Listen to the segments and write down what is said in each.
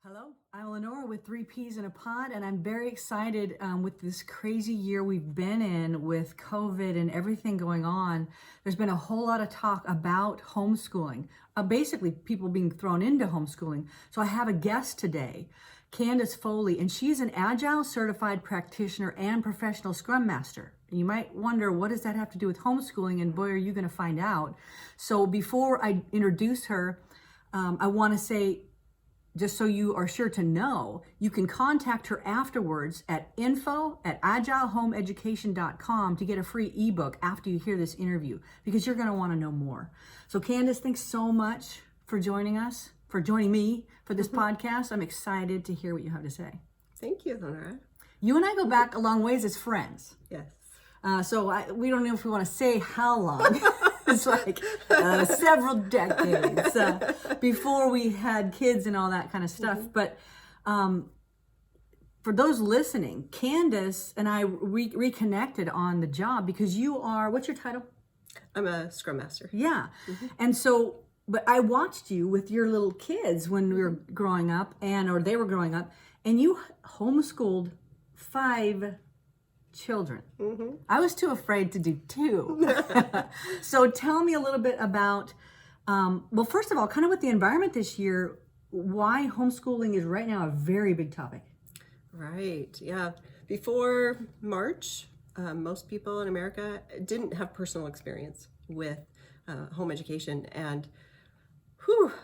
Hello, I'm Lenora with 3 Peas in a Pod, and I'm very excited with this crazy year we've been in with COVID and everything going on. There's been a whole lot of talk about homeschooling, basically people being thrown into homeschooling. So I have a guest today, Candace Foley, and she's an Agile certified practitioner and professional Scrum Master. And you might wonder, what does that have to do with homeschooling? And boy, are you going to find out. So before I introduce her, I want to say, just so you are sure to know, you can contact her afterwards at info@agilehomeeducation.com to get a free ebook after you hear this interview, because you're going to want to know more. So Candace, thanks so much for joining us, for joining me for this podcast. I'm excited to hear what you have to say. Thank you, Lenora. You and I go back a long ways as friends. Yes. We don't know if we want to say how long. It's like several decades before we had kids and all that kind of stuff. Mm-hmm. But for those listening, Candace and I reconnected on the job because you are, what's your title? I'm a Scrum Master. Yeah. Mm-hmm. And so, but I watched you with your little kids when we were growing up or they were growing up, and you homeschooled 5 children. Mm-hmm. I was too afraid to do 2. So tell me a little bit about, well, first of all, kind of with the environment this year, why homeschooling is right now a very big topic. Right, yeah. Before March, most people in America didn't have personal experience with home education, and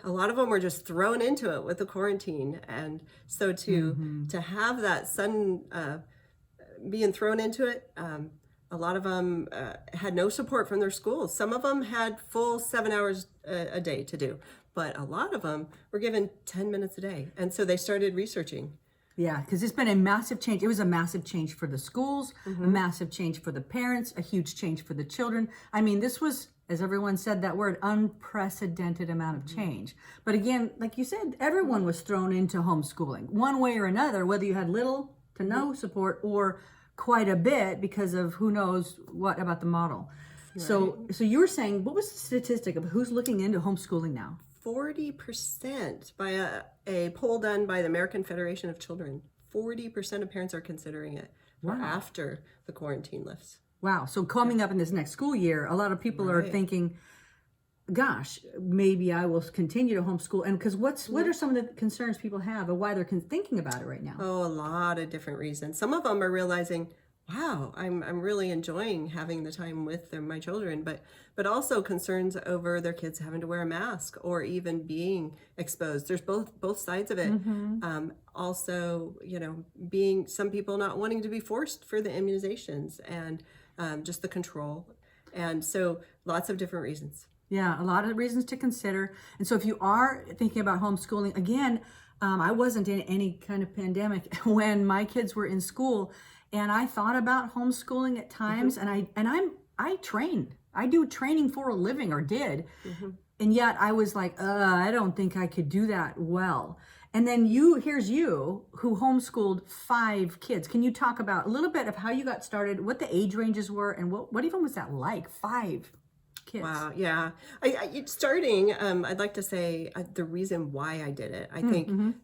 a lot of them were just thrown into it with the quarantine. And so to have that sudden being thrown into it, a lot of them had no support from their schools. Some of them had full 7 hours a day to do, but a lot of them were given 10 minutes a day. And so they started researching. Yeah, because it's been a massive change. It was a massive change for the schools, a massive change for the parents, a huge change for the children. I mean, this was, as everyone said that word, unprecedented amount of change. But again, like you said, everyone was thrown into homeschooling one way or another, whether you had little to no support or quite a bit because of who knows what about the model. Right. So you were saying, what was the statistic of who's looking into homeschooling now? 40% by a poll done by the American Federation of Children. 40% of parents are considering it for after the quarantine lifts. Wow. So coming up in this next school year, a lot of people are thinking, gosh, maybe I will continue to homeschool. And because what are some of the concerns people have and why they're thinking about it right now? Oh, a lot of different reasons. Some of them are realizing, wow, I'm really enjoying having the time with my children, but also concerns over their kids having to wear a mask or even being exposed. There's both sides of it. Mm-hmm. Also, being some people not wanting to be forced for the immunizations and just the control. And so lots of different reasons. Yeah, a lot of reasons to consider. And so if you are thinking about homeschooling, again, I wasn't in any kind of pandemic when my kids were in school, and I thought about homeschooling at times, and I train. I do training for a living, or did. Mm-hmm. And yet I was like, I don't think I could do that well. And then here's you who homeschooled 5 kids. Can you talk about a little bit of how you got started, what the age ranges were, and what even was that like, 5 kids? Wow, yeah. Starting, I'd like to say the reason why I did it. I think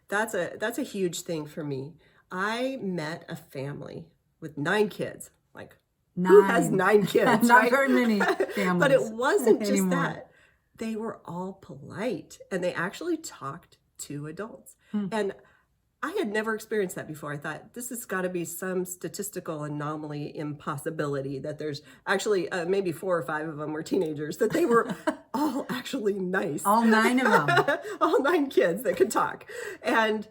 that's a huge thing for me. I met a family with 9 kids. Like, 9. Who has 9 kids? Not very many families. But it wasn't just that. They were all polite, and they actually talked to adults. And I had never experienced that before. I thought this has got to be some statistical anomaly, impossibility, that there's actually maybe 4 or 5 of them were teenagers, that they were all actually nice. All 9 of them. All 9 kids that could talk. And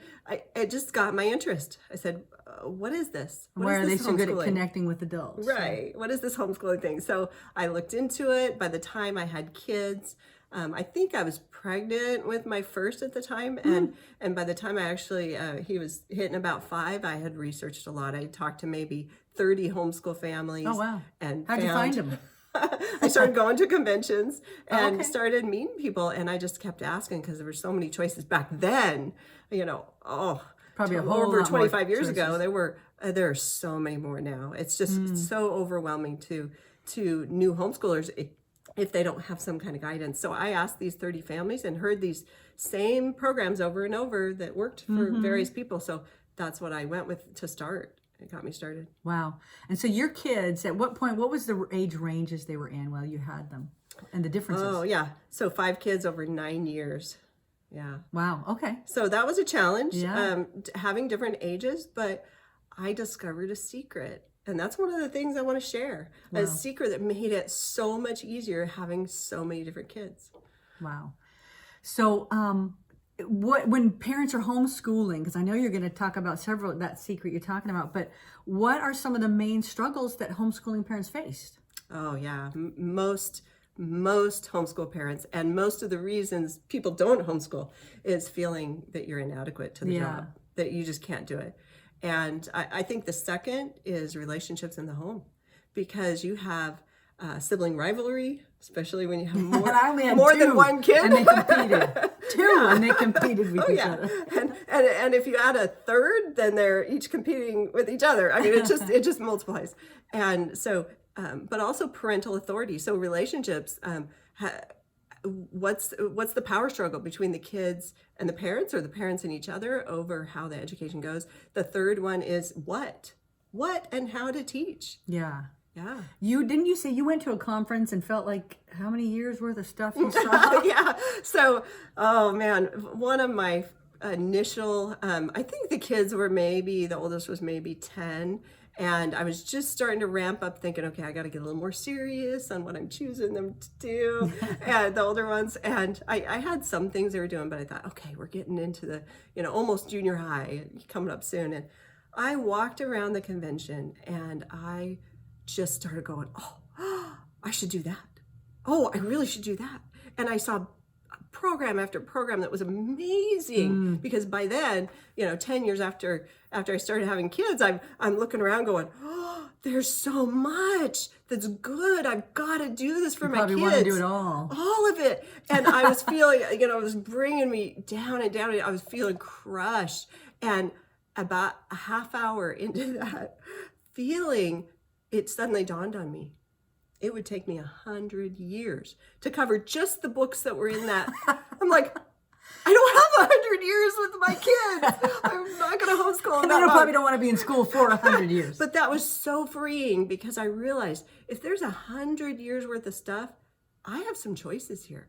it just got my interest. I said, what is this? Where are they so good at connecting with adults? Right. What is this homeschooling thing? So I looked into it. By the time I had kids, I think I was pregnant with my first at the time, and by the time I actually he was hitting about 5, I had researched a lot. I talked to maybe 30 homeschool families. Oh wow! And how'd you find them? I started going to conventions and started meeting people, and I just kept asking because there were so many choices back then. Probably over 25 years ago. There are so many more now. It's just so overwhelming to new homeschoolers if they don't have some kind of guidance. So I asked these 30 families and heard these same programs over and over that worked for various people. So that's what I went with to start. It got me started. Wow. And so your kids, at what point, what was the age ranges they were in while you had them and the differences? Oh, yeah. So 5 kids over 9 years. Yeah. Wow. Okay. So that was a challenge, Yeah. having different ages, but I discovered a secret. And that's one of the things I want to share. Wow. A secret that made it so much easier having so many different kids. Wow. So, when parents are homeschooling, because I know you're going to talk about several, that secret you're talking about, but what are some of the main struggles that homeschooling parents faced? Oh, yeah. Most homeschool parents, and most of the reasons people don't homeschool is feeling that you're inadequate to the job, that you just can't do it. And I think the second is relationships in the home, because you have sibling rivalry, especially when you have more than one kid. And they competed. And they competed with each other. And if you add a third, then they're each competing with each other. I mean, it just multiplies. And so, but also parental authority. So relationships, what's the power struggle between the kids and the parents, or the parents and each other, over how the education goes? The third one is what and how to teach. Yeah. Yeah. Didn't you say you went to a conference and felt like how many years worth of stuff you saw? Yeah. So, oh man, one of my initial, I think the oldest was maybe 10. And I was just starting to ramp up thinking, okay, I got to get a little more serious on what I'm choosing them to do. And the older ones. And I had some things they were doing, but I thought, okay, we're getting into the, almost junior high coming up soon. And I walked around the convention and I just started going, oh, I should do that. Oh, I really should do that. And I saw program after program that was amazing, because by then, 10 years after I started having kids, I'm looking around going, oh, there's so much that's good. I've got to do this for my kids. You probably want to do it all of it. And I was feeling, it was bringing me down and down. I was feeling crushed. And about a half hour into that feeling, it suddenly dawned on me. It would take me 100 years to cover just the books that were in that. I'm like, I don't have 100 years with my kids. I'm not going to homeschool. And they probably don't want to be in school for 100 years. But that was so freeing, because I realized if there's 100 years worth of stuff, I have some choices here.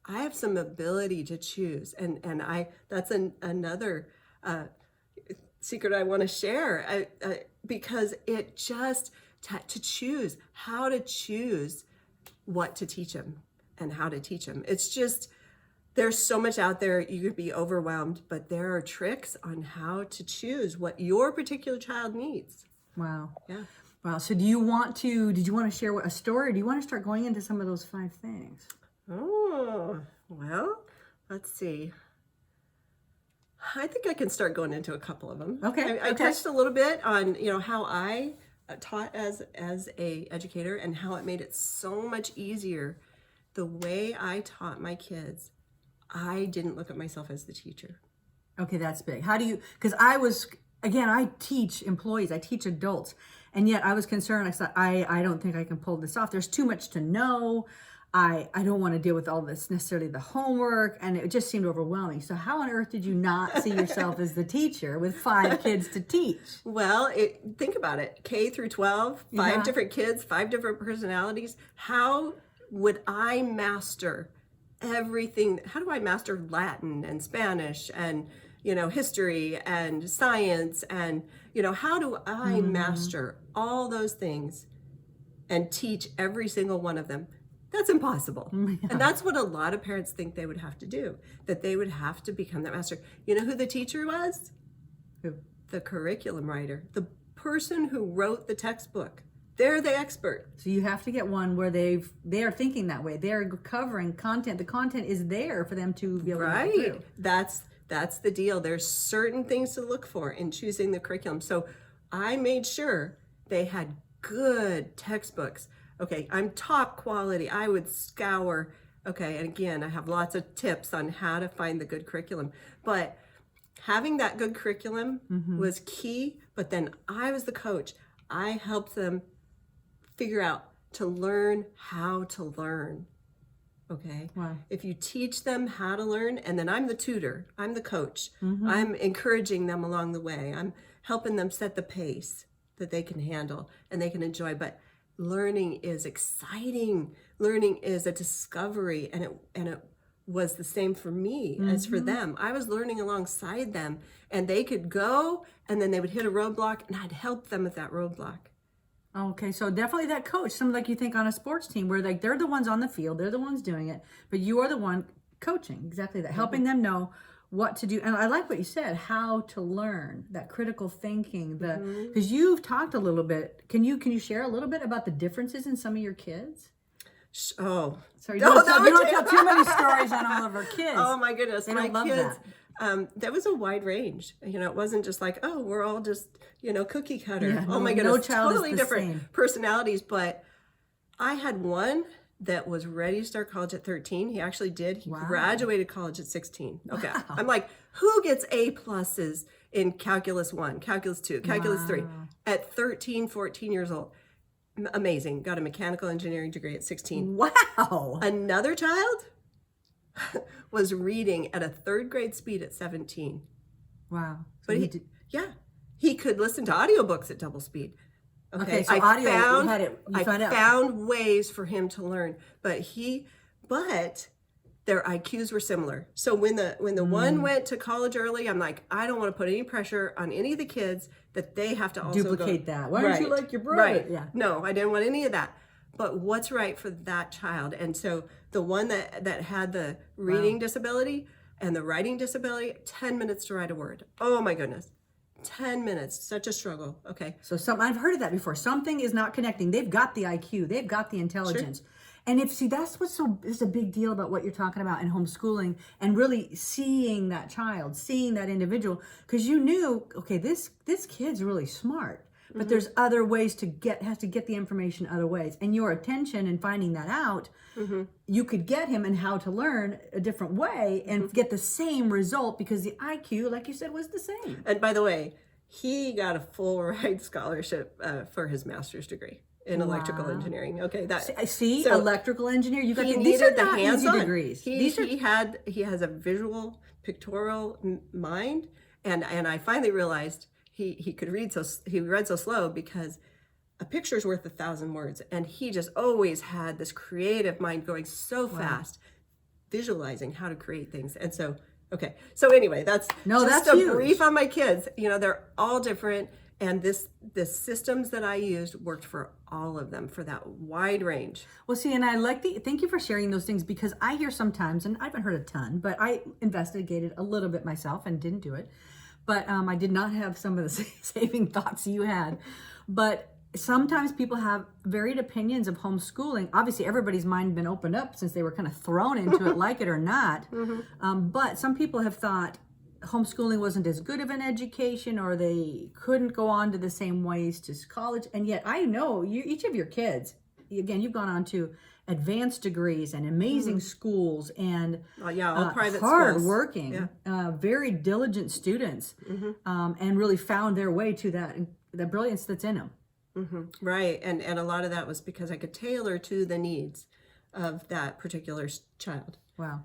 I have some ability to choose. And that's another secret I want to share, because it just... to choose how to choose what to teach them and how to teach them. It's just, there's so much out there. You could be overwhelmed, but there are tricks on how to choose what your particular child needs. Wow. Yeah. Wow. So did you want to share a story, or do you want to start going into some of those 5 things? Oh, well, let's see. I think I can start going into a couple of them. Okay. I touched a little bit on, how I taught as a educator, and how it made it so much easier. The way I taught my kids, I didn't look at myself as the teacher. Okay, that's big. How do you, because I teach employees, I teach adults, and yet I was concerned. I thought, I don't think I can pull this off. There's too much to know. I don't want to deal with all this, necessarily the homework, and it just seemed overwhelming. So how on earth did you not see yourself as the teacher with 5 kids to teach? Well, think about it. K through 12, 5 different kids, 5 different personalities. How would I master everything? How do I master Latin and Spanish and, history and science? And, how do I master all those things and teach every single one of them? That's impossible. Yeah. And that's what a lot of parents think they would have to do, that they would have to become that master. You know who the teacher was? Who? The curriculum writer, the person who wrote the textbook. They're the expert. So you have to get one where they are thinking that way. They're covering content. The content is there for them to be able to go through. That's the deal. There's certain things to look for in choosing the curriculum. So I made sure they had good textbooks. Okay, I'm top quality. I would scour. Okay, and again, I have lots of tips on how to find the good curriculum. But having that good curriculum was key. But then I was the coach. I helped them figure out to learn how to learn. Okay. Wow. If you teach them how to learn, and then I'm the tutor, I'm the coach, I'm encouraging them along the way. I'm helping them set the pace that they can handle and they can enjoy. But learning is exciting. Learning is a discovery, and it was the same for me as for them. I was learning alongside them, and they could go, and then they would hit a roadblock, and I'd help them with that roadblock. Okay, so definitely that coach, something like you think on a sports team where like they're the ones on the field, they're the ones doing it, but you are the one coaching, exactly that, helping them know what to do. And I like what you said, how to learn, that critical thinking, because you've talked a little bit. Can you share a little bit about the differences in some of your kids? Oh, sorry, you don't tell too many stories on all of our kids. Oh my goodness, they my don't love kids. that. There was a wide range. It wasn't just like, oh, we're all just, cookie cutter. Yeah, oh my no goodness, child is totally the different same. personalities. But I had one that was ready to start college at 13. He actually did. He graduated college at 16. Okay. Wow. I'm like, who gets A pluses in Calculus 1, Calculus 2, Calculus 3 at 13, 14 years old? Amazing. Got a mechanical engineering degree at 16. Wow. Another child was reading at a 3rd grade speed at 17. Wow. So but he could listen to audiobooks at double speed. Okay, so audio, I found ways for him to learn, but their IQs were similar. So when the one went to college early, I'm like, I don't want to put any pressure on any of the kids that they have to also duplicate that. Why don't you like your brother? Right. Yeah. No, I didn't want any of that. But what's right for that child? And so the one that had the reading disability and the writing disability, 10 minutes to write a word. Oh my goodness. 10 minutes, such a struggle. Okay. So I've heard of that before. Something is not connecting. They've got the IQ, they've got the intelligence. Sure. And that's what's is a big deal about what you're talking about in homeschooling and really seeing that child, seeing that individual, because you knew, okay, this kid's really smart, but there's other ways has to get the information other ways. And your attention and finding that out, you could get him in how to learn a different way and get the same result because the IQ, like you said, was the same. And by the way, he got a full ride scholarship for his master's degree in electrical engineering. Okay, so electrical engineer. You got these are the hands-on degrees. He has a visual, pictorial mind, and I finally realized he could read he read so slow because a picture's worth 1,000 words, and he just always had this creative mind going so fast, visualizing how to create things, and so. Okay, so anyway, that's a huge. Brief on my kids. They're all different. And the systems that I used worked for all of them for that wide range. Well, see, and thank you for sharing those things because I hear sometimes, and I haven't heard a ton, but I investigated a little bit myself and didn't do it. But I did not have some of the saving thoughts you had. But sometimes people have varied opinions of homeschooling. Obviously, everybody's mind been opened up since they were kind of thrown into it, like it or not. But some people have thought, homeschooling wasn't as good of an education or they couldn't go on to the same ways to college. And yet I know each of your kids, again, you've gone on to advanced degrees and amazing schools and all private hard-working, very diligent students and really found their way to that brilliance that's in them. Right. And a lot of that was because I could tailor to the needs of that particular child. Wow.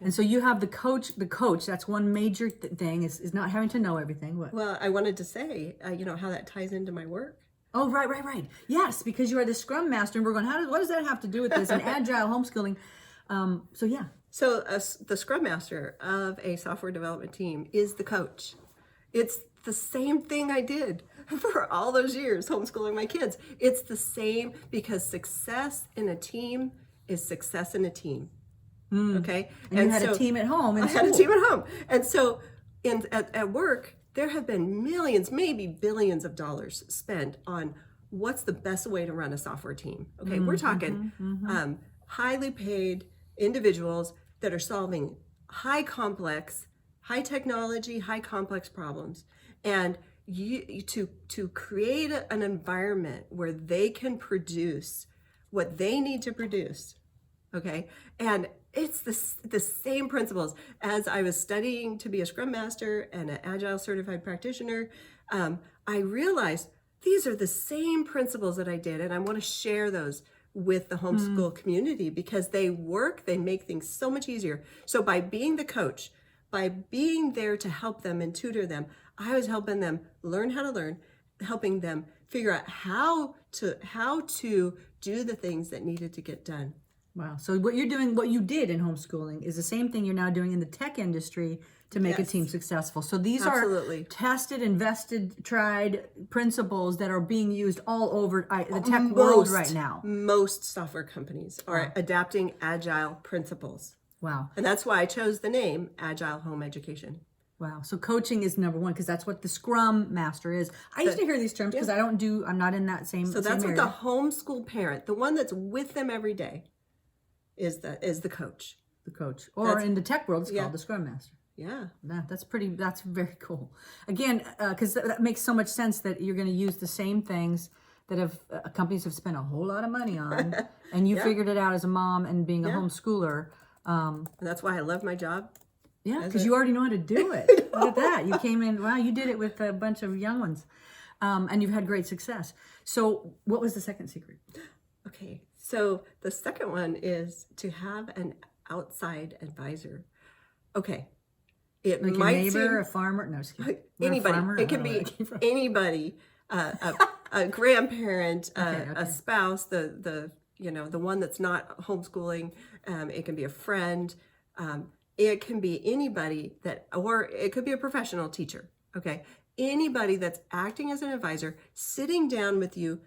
And so you have the coach, that's one major thing is not having to know everything. Well, I wanted to say, how that ties into my work. Oh, right. Yes, because you are the Scrum Master and we're going, what does that have to do with this and Agile homeschooling? So the Scrum Master of a software development team is the coach. It's the same thing I did for all those years homeschooling my kids. It's the same because success in a team is success in a team. Okay. And you had a team at home. I had a team at home. And so at work, there have been millions, maybe billions of dollars spent on what's the best way to run a software team. Okay. We're talking highly paid individuals that are solving high technology, high complex problems. And to create an environment where they can produce what they need to produce. Okay. And it's the same principles. As I was studying to be a Scrum Master and an Agile certified practitioner, I realized these are the same principles that I did, and I want to share those with the homeschool community because they make things so much easier. So by being the coach, by being there to help them and tutor them, I was helping them learn how to learn, helping them figure out how to do the things that needed to get done. Wow. So what you're doing, what you did in homeschooling is the same thing you're now doing in the tech industry to make a team successful. So these Absolutely. are tested, invested, tried principles that are being used all over the tech world right now. Most software companies are adapting agile principles. Wow. And that's why I chose the name Agile Home Education. Wow. So coaching is number one because that's what the Scrum Master is. I used to hear these terms because I'm not in that same. So that's same what area. the homeschool parent, the one that's with them every day, is the coach. The coach, or in the tech world, it's called the Scrum Master. Yeah. That's very cool. Again, because that makes so much sense that you're going to use the same things that companies have spent a whole lot of money on, and you figured it out as a mom and being a homeschooler. And that's why I love my job. Yeah, because you already know how to do it. Look at that. You came in, wow, you did it with a bunch of young ones. And you've had great success. So what was the second secret? Okay, so the second one is to have an outside advisor. Okay. It Like might a neighbor, seem, a farmer? No, just kidding. anybody. It can be anybody, a grandparent, a spouse, the one that's not homeschooling. It can be a friend. It can be anybody or it could be a professional teacher. Okay, anybody that's acting as an advisor, sitting down with you,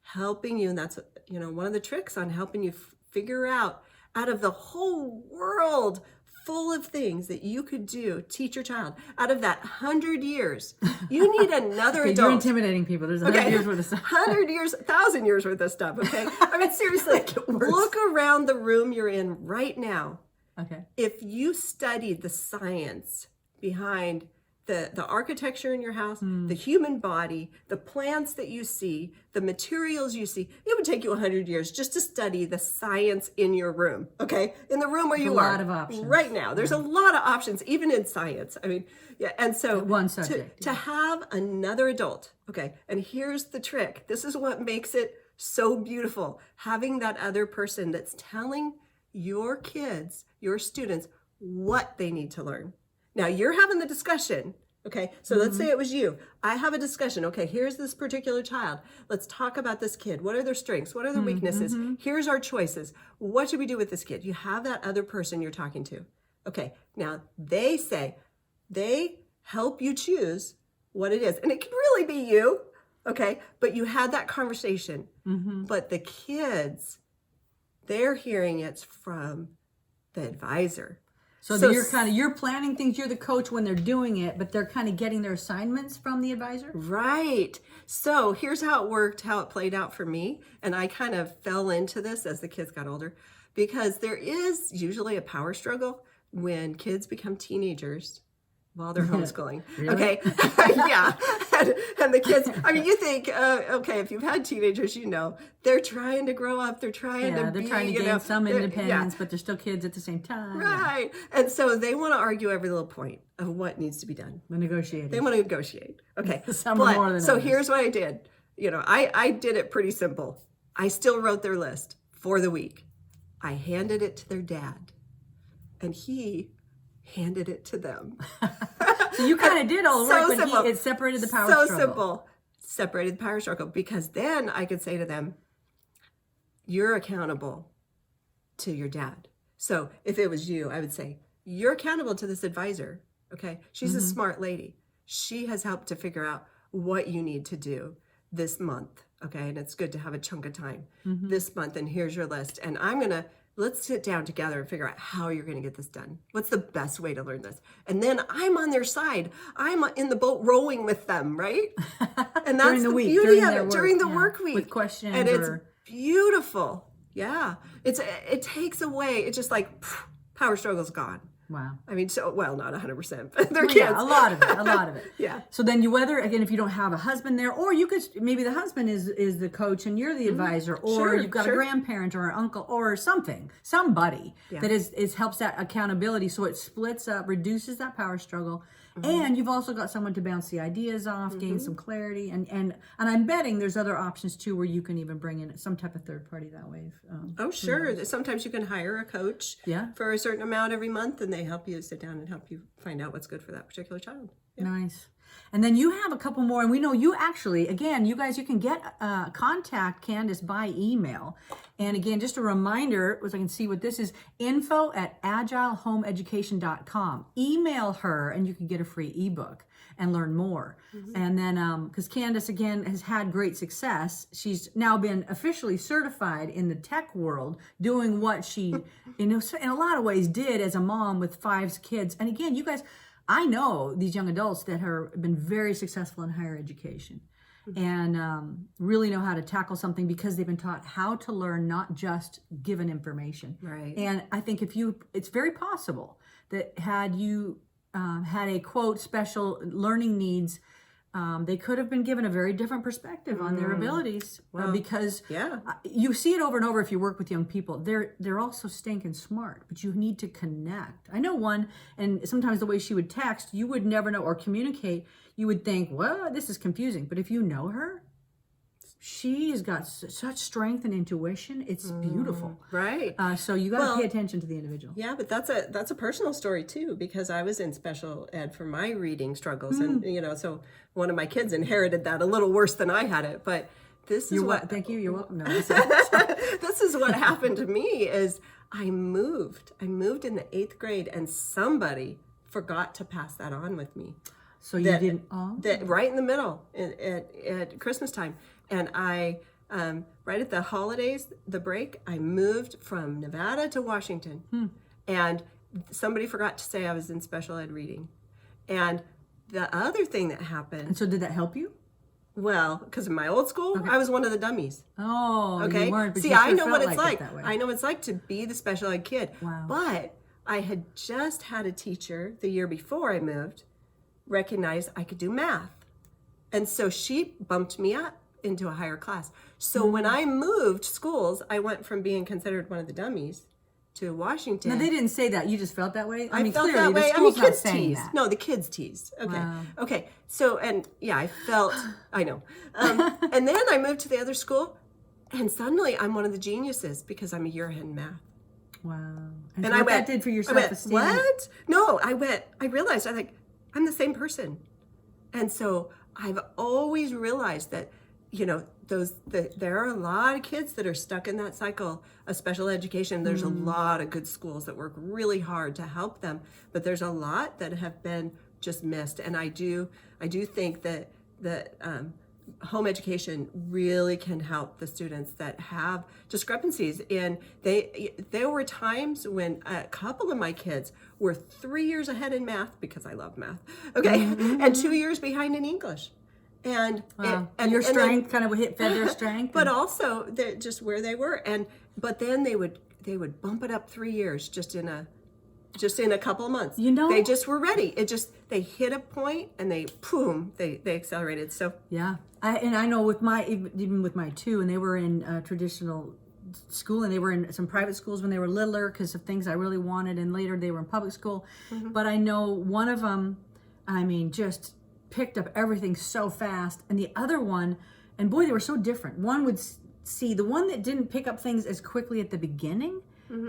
helping you, and that's one of the tricks on helping you figure out of the whole world full of things that you could do, teach your child. Out of that 100 years, you need another adult. You're intimidating people. There's 100 years worth of stuff. 100 years, 1,000 years worth of stuff, okay? I mean, seriously, look around the room you're in right now. Okay. If you studied the science behind the architecture in your house, the human body, the plants that you see, the materials you see, it would take you 100 years just to study the science in your room, okay? In the room where you are. A lot of options. Right now. There's a lot of options, even in science. I mean, yeah, and so one subject. To have another adult, okay, and here's the trick. This is what makes it so beautiful. Having that other person that's telling your kids, your students, what they need to learn. Now you're having the discussion, okay? So let's say it was you. I have a discussion. Okay, here's this particular child. Let's talk about this kid. What are their strengths? What are their weaknesses? Here's our choices. What should we do with this kid? You have that other person you're talking to. Okay, now they help you choose what it is. And it can really be you, okay? But you had that conversation. But the kids, they're hearing it from the advisor. So you're planning things, you're the coach when they're doing it, but they're kind of getting their assignments from the advisor? Right. So here's how it worked, how it played out for me. And I kind of fell into this as the kids got older, because there is usually a power struggle when kids become teenagers while they're homeschooling. Really? Okay. Yeah. And the kids, I mean, you think, okay, if you've had teenagers, they're trying to grow up. They're trying to gain some independence, but they're still kids at the same time. Right. And so they want to argue every little point of what needs to be done. The negotiating. They want to negotiate. Okay. Some more than others. So here's what I did. I did it pretty simple. I still wrote their list for the week. I handed it to their dad, and he handed it to them. So you kind of did all the work, but it separated the power struggle. So simple. Separated the power struggle, because then I could say to them, you're accountable to your dad. So if it was you, I would say, you're accountable to this advisor, okay? She's a smart lady. She has helped to figure out what you need to do this month, okay? And it's good to have a chunk of time this month, and here's your list. And let's sit down together and figure out how you're going to get this done. What's the best way to learn this? And then I'm on their side. I'm in the boat rowing with them, right? And that's the beauty of it during the work week. With questions. And it's beautiful. Yeah. It takes away, it's just like power struggle's gone. Wow. I mean, so, well, not 100%, but they're Well, kids. yeah, a lot of it. Yeah. So then you, whether, again, if you don't have a husband there, or you could, maybe the husband is the coach and you're the advisor, or Sure, you've got a grandparent or an uncle or somebody that is helps that accountability. So it splits up, reduces that power struggle. And you've also got someone to bounce the ideas off, gain some clarity, and I'm betting there's other options too where you can even bring in some type of third party that way. Oh, sure. Sometimes you can hire a coach for a certain amount every month, and they help you sit down and help you find out what's good for that particular child. Yeah. Nice. And then you have a couple more, and we know you actually, again, you guys, you can get contact Candace by email. And again, just a reminder, as I can see what this is, info@agilehomeeducation.com. Email her and you can get a free ebook and learn more. And then, because Candace, again, has had great success, she's now been officially certified in the tech world, doing what she, in a lot of ways, did as a mom with 5 kids. And again, you guys, I know these young adults that have been very successful in higher education and really know how to tackle something because they've been taught how to learn, not just given information. Right. And I think it's very possible that had you had a quote special learning needs, they could have been given a very different perspective on their abilities because you see it over and over if you work with young people. They're all so stinking smart, but you need to connect. I know one, and sometimes the way she would text, you would never know, or communicate, you would think, well, this is confusing. But if you know her, she has got such strength and intuition. It's beautiful. Right. So you got to pay attention to the individual. Yeah, but that's a personal story too, because I was in special ed for my reading struggles, and so one of my kids inherited that a little worse than I had it. But this is Thank you. You're welcome. No, this is what happened to me. Is I moved in the 8th grade, and somebody forgot to pass that on with me. So you didn't. That right in the middle at Christmas time. And I, right at the holidays, the break, I moved from Nevada to Washington. And somebody forgot to say I was in special ed reading. And the other thing that happened. And so did that help you? Well, because in my old school, I was one of the dummies. Oh, okay. You weren't, but see, you I know what it's like. I know what it's like to be the special ed kid. Wow. But I had just had a teacher the year before I moved recognize I could do math. And so she bumped me up into a higher class. So when I moved schools, I went from being considered one of the dummies to Washington. No, they didn't say that. You just felt that way? I mean, felt clearly, that way. the school's not kids saying teased. that. No, the kids teased. Okay. Wow. Okay. So, and yeah, I felt, I know. And then I moved to the other school, and suddenly I'm one of the geniuses because I'm a year ahead in math. Wow. And so I what went, that did for your I went, self-esteem? what? No, I realized, I'm the same person. And so I've always realized that, there are a lot of kids that are stuck in that cycle of special education. There's a lot of good schools that work really hard to help them, but there's a lot that have been just missed. And I do think that home education really can help the students that have discrepancies. And there were times when a couple of my kids were 3 years ahead in math because I love math, okay, and 2 years behind in English. And and your strength kind of fed their strength, but also just where they were. But then they would bump it up 3 years just in a couple of months. They just were ready. They hit a point and they accelerated. So yeah, I know even with my 2, and they were in traditional school, and they were in some private schools when they were littler because of things I really wanted, and later they were in public school. But I know one of them, just picked up everything so fast, and the other one, and boy, they were so different. One would see, the one that didn't pick up things as quickly at the beginning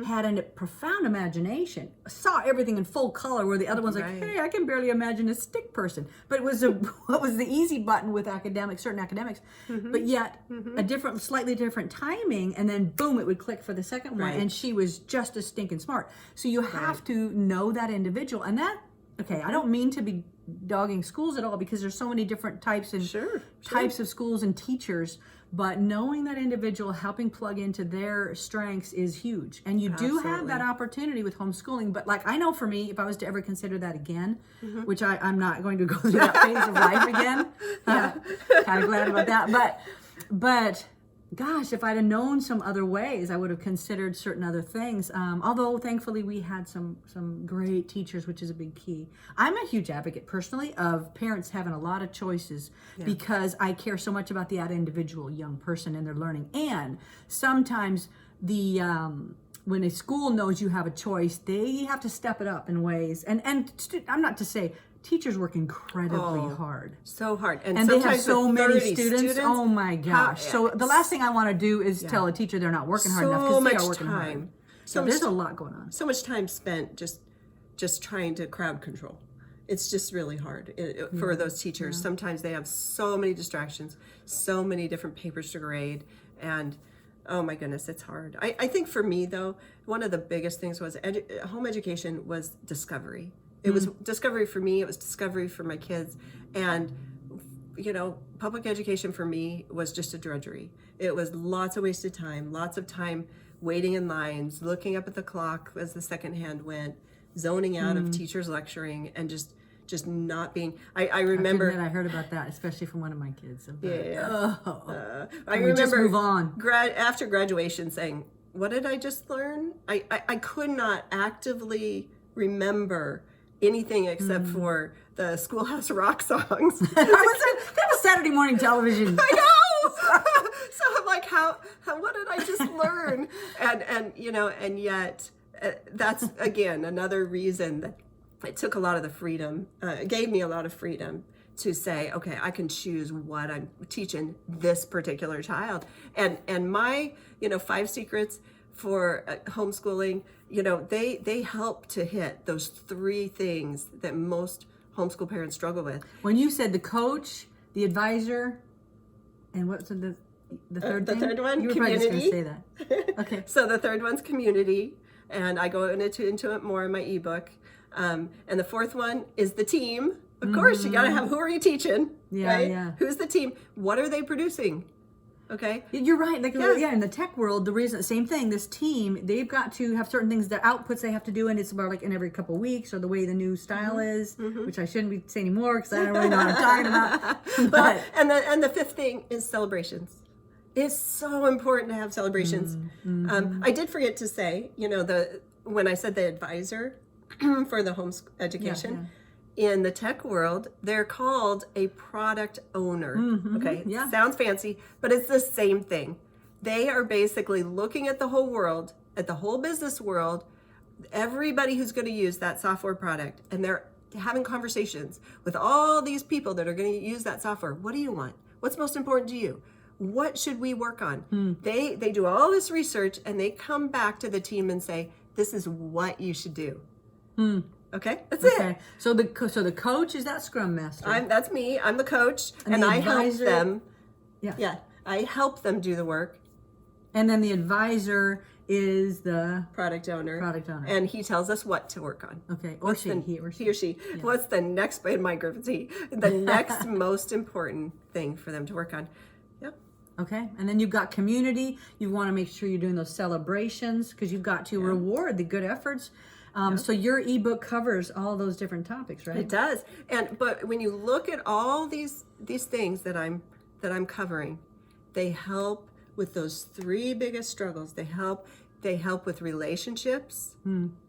had a profound imagination, saw everything in full color, where the other one's like, hey, I can barely imagine a stick person. But it was what was the easy button with certain academics, but yet a slightly different timing, and then boom, it would click for the second one, and she was just as stinking smart. So you have to know that individual, and that, I don't mean to be dogging schools at all, because there's so many different types and types of schools and teachers, but knowing that individual, helping plug into their strengths is huge. And you do have that opportunity with homeschooling. But I know for me, if I was to ever consider that again, which I'm not going to go through that phase of life again, kind of glad about that. But gosh, if I'd have known some other ways, I would have considered certain other things. Although thankfully we had some great teachers, which is a big key. I'm a huge advocate personally of parents having a lot of choices because I care so much about that individual young person and their learning. And sometimes when a school knows you have a choice, they have to step it up in ways. And I'm not to say teachers work incredibly hard. So hard. And they have so many students. Oh my gosh. So the last thing I want to do is tell a teacher they're not working hard enough, because they are working hard. So there's a lot going on. So much time spent just trying to crowd control. It's just really hard for those teachers. Sometimes they have so many distractions, so many different papers to grade, and oh my goodness, it's hard. I think for me though, one of the biggest things was home education was discovery. It was discovery for me. It was discovery for my kids. And, public education for me was just a drudgery. It was lots of wasted time, lots of time waiting in lines, looking up at the clock as the second hand went, zoning out of teachers lecturing, and just not being. I remember. I heard about that, especially from one of my kids. I remember just move on. After graduation saying, what did I just learn? I could not actively remember anything except for the Schoolhouse Rock songs. That was Saturday morning television. I know. So I'm like, how what did I just learn? And yet that's again another reason that it took a lot of the freedom. It gave me a lot of freedom to say, okay, I can choose what I'm teaching this particular child. And my 5 secrets for homeschooling, they help to hit those 3 things that most homeschool parents struggle with. When you said the coach, the advisor, and what's the third thing? The third one, you were community. Probably just going to say that. Okay. So the third one's community, and I go into it more in my ebook. And the fourth one is the team. Of course, you got to have, who are you teaching? Right? Yeah. Who's the team? What are they producing? Okay. You're right. Like in the tech world, the same thing. This team, they've got to have certain things, their outputs they have to do, and it's about like in every couple of weeks, or the way the new style is, which I shouldn't be saying anymore because I don't really know what I'm talking about. But and the 5th thing is celebrations. It's so important to have celebrations. I did forget to say, when I said the advisor for the home education. In the tech world, they're called a product owner. Okay, sounds fancy, but it's the same thing. They are basically looking at the whole world, at the whole business world, everybody who's going to use that software product, and they're having conversations with all these people that are going to use that software. What do you want? What's most important to you? What should we work on? They do all this research, and they come back to the team and say, this is what you should do. Okay, that's it. So the coach is that Scrum Master. That's me. I'm the coach, and I help them. Yeah, I help them do the work. And then the advisor is the product owner. And he tells us what to work on. Okay, or he or she. Yeah. What's the next, in my group, the next most important thing for them to work on? Yep. Okay, and then you've got community. You want to make sure you're doing those celebrations because you've got to reward the good efforts. So your ebook covers all those different topics, right? It does. But when you look at all these things that I'm covering, they help with those 3 biggest struggles. They help with relationships.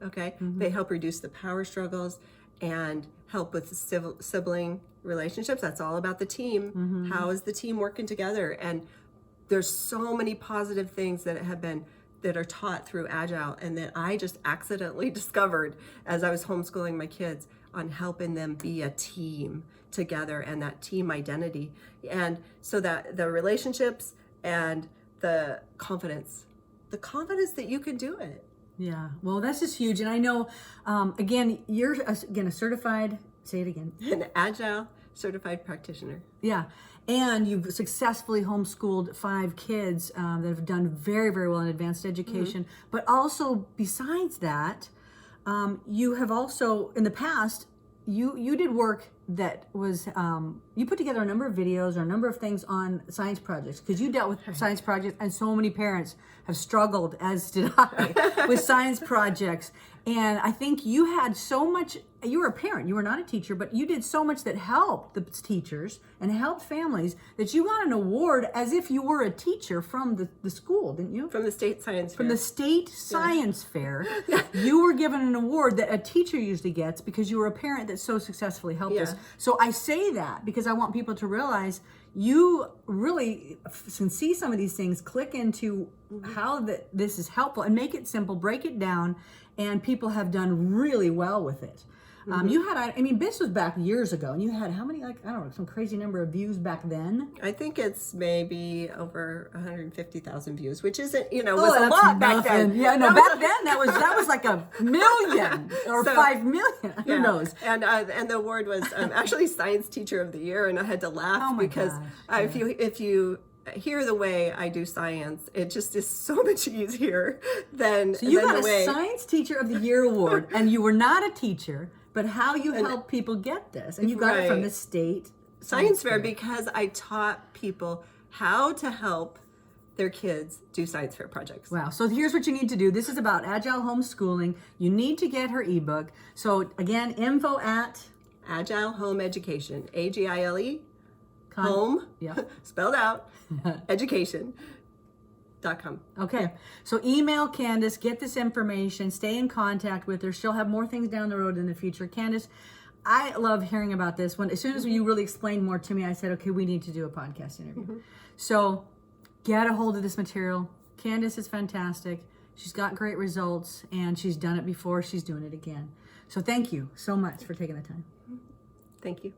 Okay? They help reduce the power struggles and help with sibling relationships. That's all about the team. How is the team working together? And there's so many positive things that are taught through Agile, and that I just accidentally discovered as I was homeschooling my kids on helping them be a team together, and that team identity. And so that the relationships and the confidence that you can do it. Yeah, well, this is huge. And I know, again, you're a certified, say it again. An Agile certified practitioner. Yeah. And you've successfully homeschooled 5 kids that have done very, very well in advanced education. But also, besides that, you have also, in the past, you did work that was, you put together a number of videos or a number of things on science projects, because you dealt with science projects, and so many parents have struggled, as did I, with science projects. And I think you had so much, you were a parent, you were not a teacher, but you did so much that helped the teachers and helped families that you got an award as if you were a teacher from the school, didn't you? From the state science fair. From the state science fair, you were given an award that a teacher usually gets because you were a parent that so successfully helped us. So I say that because I want people to realize you really can see some of these things, click into how this is helpful and make it simple, break it down, and people have done really well with it. You had, I mean, this was back years ago, and you had how many, like, I don't know, some crazy number of views back then? I think it's maybe over 150,000 views, which isn't, was a that's lot back then. Yeah, no, back then that was like 1 million or 5 million. Who knows? And the award was actually Science Teacher of the Year, and I had to laugh because if you hear the way I do science, it just is so much easier than So you got the way. a Science Teacher of the Year award, and you were not a teacher, but how you help people get this, and you got it from the state science fair because I taught people how to help their kids do science fair projects. Wow. So here's what you need to do. This is about Agile Homeschooling. You need to get her ebook. So again, info at Agile Home Education, AGILE, home, spelled out, education.com. Okay. So email Candace, get this information, stay in contact with her. She'll have more things down the road in the future. Candace, I love hearing about this. As soon as you really explained more to me, I said, okay, we need to do a podcast interview. So get a hold of this material. Candace is fantastic. She's got great results, and she's done it before. She's doing it again. So thank you so much for taking the time. Thank you.